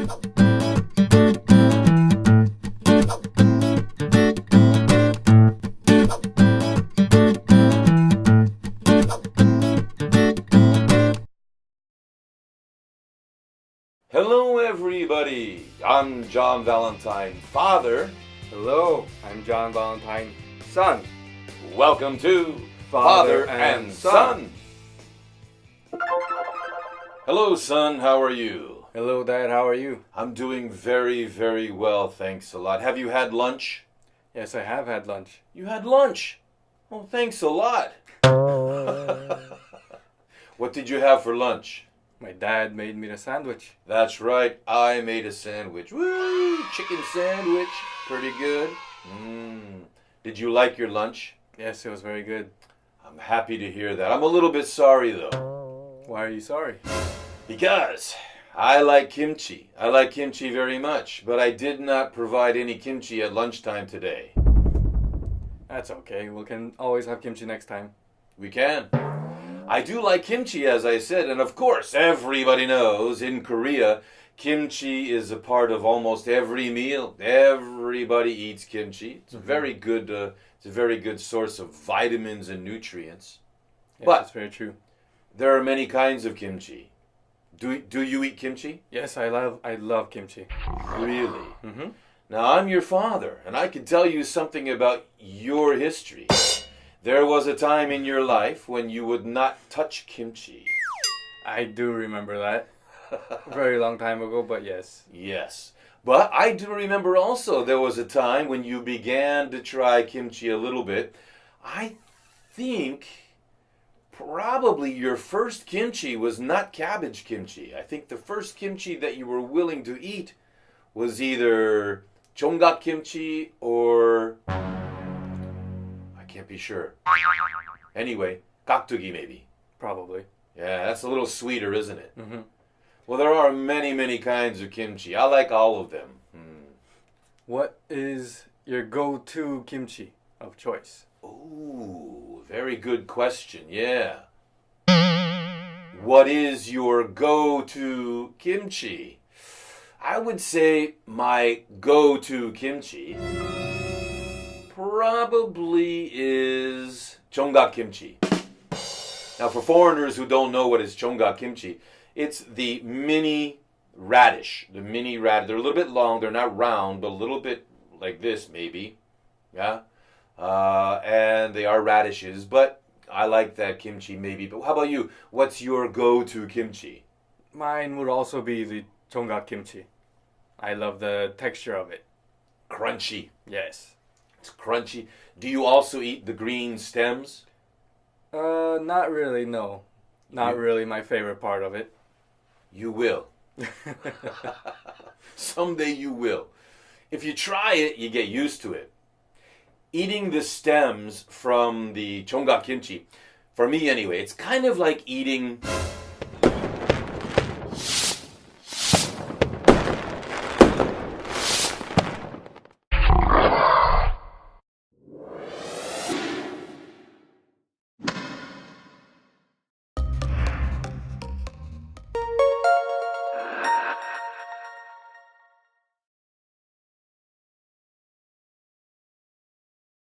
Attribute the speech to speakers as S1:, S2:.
S1: Hello everybody, I'm John Valentine, father.
S2: Hello, I'm John Valentine, son.
S1: Welcome to Father and Son. Hello son, how are you?
S2: Hello Dad, how are you?
S1: I'm doing very, very well, thanks a lot. Have you had lunch?
S2: Yes, I have had lunch.
S1: You had lunch? Oh, thanks a lot. What did you have for lunch?
S2: My dad made me a sandwich.
S1: That's right, I made a sandwich. Woo! Chicken sandwich. Pretty good. Did you like your lunch?
S2: Yes, it was very good.
S1: I'm happy to hear that. I'm a little bit sorry though.
S2: Why are you sorry?
S1: Because I like kimchi. I like kimchi very much, but I did not provide any kimchi at lunchtime today.
S2: That's okay. We can always have kimchi next time.
S1: We can. I do like kimchi, as I said, and of course, everybody knows in Korea, kimchi is a part of almost every meal. Everybody eats kimchi. It's a very good. It's a very good source of vitamins and nutrients.
S2: Yes,
S1: But
S2: that's very true.
S1: there are many kinds of kimchi. Do you eat kimchi?
S2: Yes, I love kimchi.
S1: Really?
S2: Mm-hmm.
S1: Now, I'm your father, and I can tell you something about your history. There was a time in your life when you would not touch kimchi.
S2: I do remember that. Very long time ago, but yes.
S1: Yes. But I do remember also there was a time when you began to try kimchi a little bit. I think probably your first kimchi was not cabbage kimchi. I think the first kimchi that you were willing to eat was either jonggak kimchi or I can't be sure. Anyway, gakdugi maybe.
S2: Probably.
S1: Yeah, that's a little sweeter, isn't it?
S2: Mm-hmm.
S1: Well, there are many, many kinds of kimchi. I like all of them.
S2: What is your go-to kimchi of choice?
S1: Ooh, very good question. Yeah. What is your go-to kimchi? I would say my go-to kimchi probably is jonggak kimchi. Now, for foreigners who don't know what is jonggak kimchi, it's the mini radish. The mini radish. They're a little bit long. They're not round, but a little bit like this, maybe. Yeah. And they are radishes, but I like that kimchi maybe. But how about you? What's your go-to kimchi?
S2: Mine would also be the jonggak kimchi. I love the texture of it.
S1: Crunchy.
S2: Yes.
S1: It's crunchy. Do you also eat the green stems?
S2: Not really, no. Not really my favorite part of it.
S1: You will. Someday you will. If you try it, you get used to it. Eating the stems from the jonggak kimchi, for me anyway, it's kind of like eating